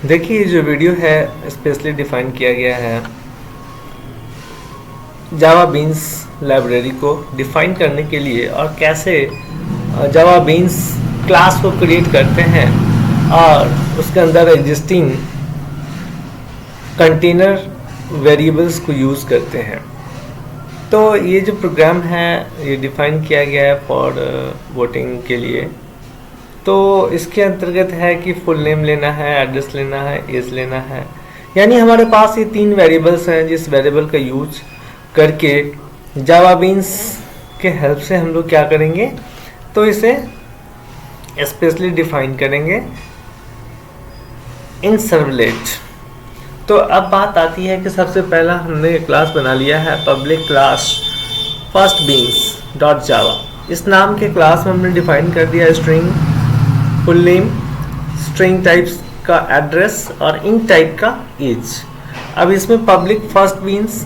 देखिए ये जो वीडियो है स्पेशली डिफाइन किया गया है जावा बीन्स लाइब्रेरी को डिफाइन करने के लिए और कैसे जावा बीन्स क्लास को क्रिएट करते हैं और उसके अंदर एग्जिस्टिंग कंटेनर वेरिएबल्स को यूज़ करते हैं। तो ये जो प्रोग्राम है ये डिफाइन किया गया है फॉर वोटिंग के लिए। तो इसके अंतर्गत है कि फुल नेम लेना है, एड्रेस लेना है, एज लेना है, यानी हमारे पास ये 3 वेरिएबल्स हैं जिस वेरिएबल का यूज करके जावा बीन्स के हेल्प से हम लोग क्या करेंगे, तो इसे स्पेशली डिफाइन करेंगे इन सर्वलेट। तो अब बात आती है कि सबसे पहला हमने क्लास बना लिया है public class first beans dot java. इस नाम के क्लास में हमने डिफाइन कर दिया string full name, string types का एड्रेस और इन टाइप का एज। अब इसमें पब्लिक फर्स्ट बीन्स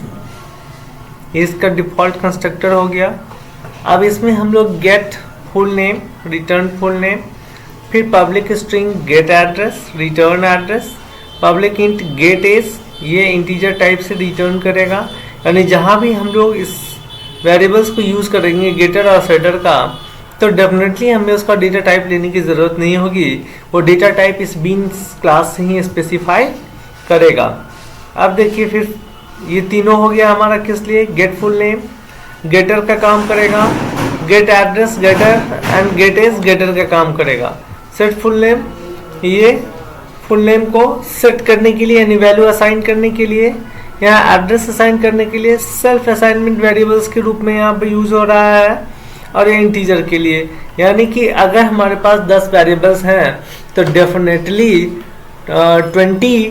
इसका डिफ़ॉल्ट कंस्ट्रक्टर हो गया। अब इसमें हम लोग get full name, return full name, फिर public string get address, return address, public int get age, ये इंटीजर टाइप से रिटर्न करेगा। यानी जहाँ भी हम लोग इस वेरिएबल्स को यूज़ करेंगे गेटर और सेटर का, तो डेफिनेटली हमें उसका डेटा टाइप लेने की ज़रूरत नहीं होगी, वो डेटा टाइप इस बीन्स क्लास से ही स्पेसिफाई करेगा। अब देखिए फिर ये तीनों हो गया हमारा किस लिए, गेट फुल नेम गेटर का काम करेगा, get address getter and get age getter का काम करेगा, सेट फुल नेम ये फुल नेम को सेट करने के लिए यानी वैल्यू असाइन करने के लिए, यहाँ एड्रेस असाइन करने के लिए सेल्फ असाइनमेंट वेरिएबल्स के रूप में यहाँ पे यूज़ हो रहा है, और ये इंटीजर के लिए। यानी कि अगर हमारे पास 10 वेरिएबल्स हैं तो डेफिनेटली 20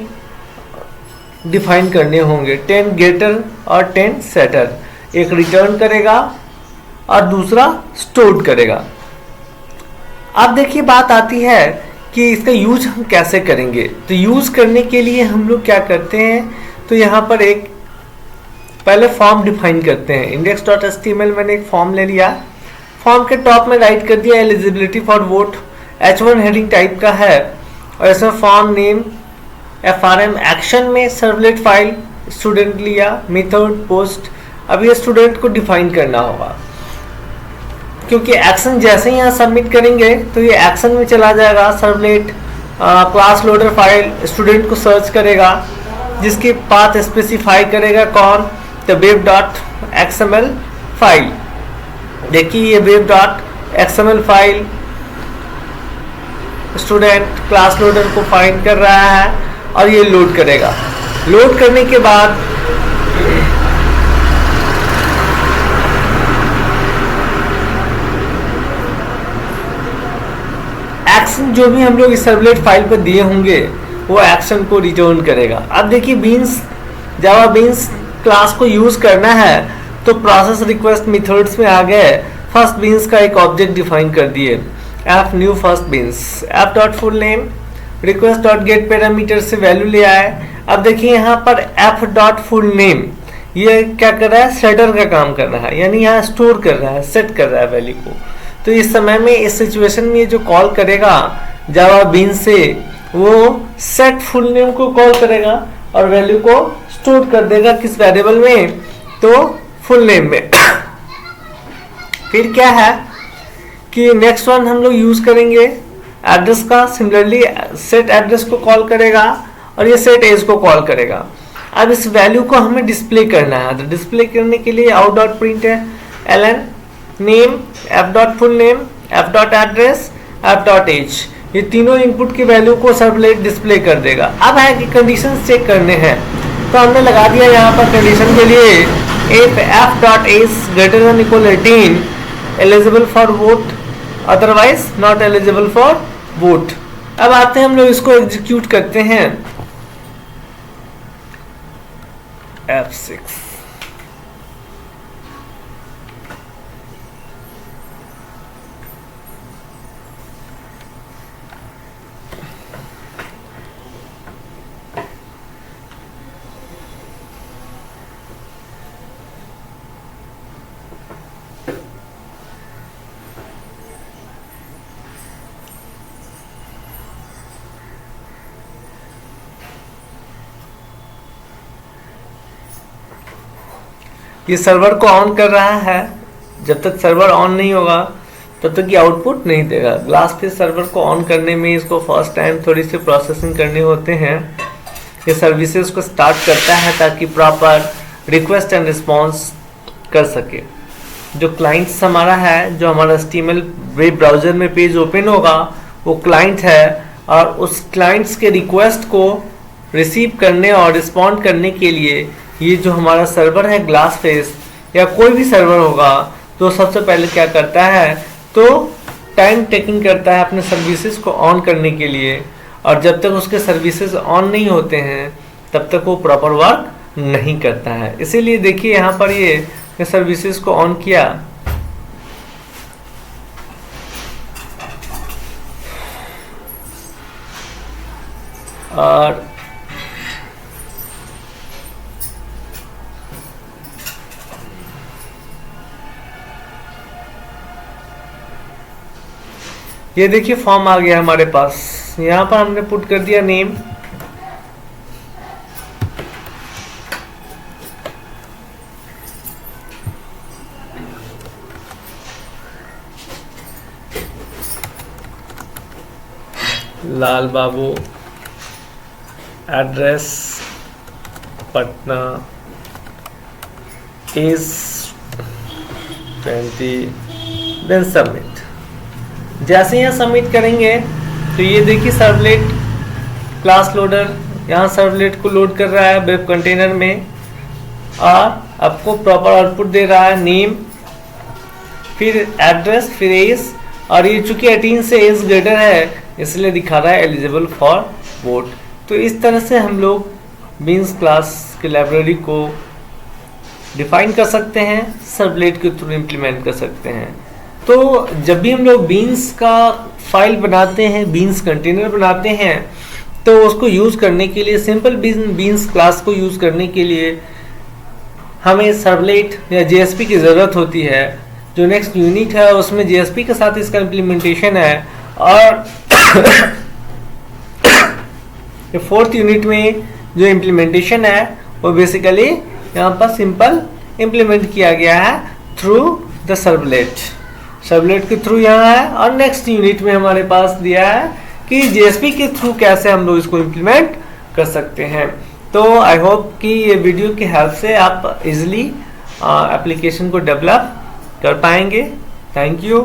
डिफाइन करने होंगे, 10 गेटर और 10 सेटर। एक रिटर्न करेगा और दूसरा स्टोर करेगा। अब देखिए बात आती है कि इसका यूज हम कैसे करेंगे। तो यूज करने के लिए हम लोग क्या करते हैं, तो यहाँ पर एक पहले फॉर्म डिफाइन करते हैं। index.html मैंने एक फॉर्म ले लिया, फॉर्म के टॉप में राइट कर दिया eligibility for vote, H1 heading type का है, और इसमें फॉर्म नेम FRM एक्शन में सर्वलेट फाइल स्टूडेंट लिया, मेथड पोस्ट। अब ये स्टूडेंट को डिफाइन करना होगा क्योंकि एक्शन जैसे ही यहाँ सबमिट करेंगे तो ये एक्शन में चला जाएगा। Servlet class loader file student को सर्च करेगा जिसकी पाथ स्पेसिफाई करेगा कौन, तो web.xml फाइल। देखिए ये web.xml file student class loader को फाइंड कर रहा है और ये लोड करेगा। लोड करने के बाद एक्शन जो भी हम लोग इस सर्वलेट फाइल पर दिए होंगे वो एक्शन को रिटर्न करेगा। अब देखिए बीन्स जावा बीन्स क्लास को यूज करना है तो प्रोसेस रिक्वेस्ट मेथड्स में आ गए, फर्स्ट बीन्स का एक ऑब्जेक्ट डिफाइन कर दिए F new first beans, F dot full name request dot gate parameter से वैल्यू ले आए। अब देखिए यहाँ पर एफ डॉट फुल नेम ये क्या कर रहा है, सेटर का काम कर रहा है, यानी यहाँ स्टोर कर रहा है, सेट कर रहा है वैल्यू को। तो इस समय में इस सिचुएशन में ये जो कॉल करेगा जावा बीन्स से वो सेट फुल नेम को कॉल करेगा और वैल्यू को स्टोर कर देगा किस वेरिएबल में, तो फुल नेम में। फिर क्या है कि नेक्स्ट वन हम लोग यूज करेंगे एड्रेस का, सिमिलरली सेट एड्रेस को कॉल करेगा और ये सेट एज को कॉल करेगा। अब इस वैल्यू को हमें डिस्प्ले करना है, तो डिस्प्ले करने के लिए आउट डॉट प्रिंट है ln name F dot full name F dot address F dot age, ये तीनों इनपुट की वैल्यू को सर्वलेट डिस्प्ले कर देगा। अब है कि कंडीशन चेक करने हैं, तो हमने लगा दिया यहाँ पर कंडीशन के लिए if F dot age greater than equal 18 eligible for vote otherwise not eligible for vote. अब आते हैं हम लोग इसको एग्जीक्यूट करते हैं F6। ये सर्वर को ऑन कर रहा है। जब तक सर्वर ऑन नहीं होगा तब तक ये आउटपुट नहीं देगा। ग्लासफिश सर्वर को ऑन करने में इसको फर्स्ट टाइम थोड़ी सी प्रोसेसिंग करने होते हैं। ये सर्विसेज को स्टार्ट करता है ताकि प्रॉपर रिक्वेस्ट एंड रिस्पॉन्स कर सके। जो क्लाइंट्स हमारा है, जो हमारा HTML वेब ब्राउज़र में पेज ओपन होगा वो क्लाइंट है, और उस क्लाइंट्स के रिक्वेस्ट को रिसीव करने और रिस्पॉन्ड करने के लिए ये जो हमारा सर्वर है ग्लासफिश या कोई भी सर्वर होगा, तो सबसे पहले क्या करता है, तो टाइम टेकिंग करता है अपने सर्विसेज को ऑन करने के लिए। और जब तक उसके सर्विसेज ऑन नहीं होते हैं तब तक वो प्रॉपर वर्क नहीं करता है। इसीलिए देखिए यहाँ पर ये सर्विसेज को ऑन किया, और ये देखिए फॉर्म आ गया हमारे पास। यहाँ पर हमने पुट कर दिया name, Lal Babu, address Patna, age 20, then submit. जैसे यहाँ सबमिट करेंगे तो ये देखिए सर्वलेट क्लास लोडर यहाँ सर्वलेट को लोड कर रहा है वेब कंटेनर में, और आपको प्रॉपर आउटपुट दे रहा है नेम, फिर एड्रेस, फिर एज, और ये चूंकि 18 से एज ग्रेटर है इसलिए दिखा रहा है एलिजिबल फॉर वोट। तो इस तरह से हम लोग बीन्स क्लास की लाइब्रेरी को डिफाइन कर सकते हैं, सर्वलेट के थ्रू इम्प्लीमेंट कर सकते हैं। तो जब भी हम लोग बीन्स का फाइल बनाते हैं, बीन्स कंटेनर बनाते हैं, तो उसको यूज़ करने के लिए, सिंपल बीन्स क्लास को यूज़ करने के लिए हमें सर्वलेट या JSP की ज़रूरत होती है। जो नेक्स्ट यूनिट है उसमें JSP के साथ इसका इम्प्लीमेंटेशन है, और फोर्थ यूनिट में जो इम्प्लीमेंटेशन है वो बेसिकली यहाँ पर सिंपल इम्प्लीमेंट किया गया है थ्रू द सर्वलेट के थ्रू यहाँ है। और नेक्स्ट यूनिट में हमारे पास दिया है कि JSP के थ्रू कैसे हम लोग इसको इम्प्लीमेंट कर सकते हैं। तो आई होप कि ये वीडियो की हेल्प से आप इजीली एप्लीकेशन को डेवलप कर पाएंगे। Thank you.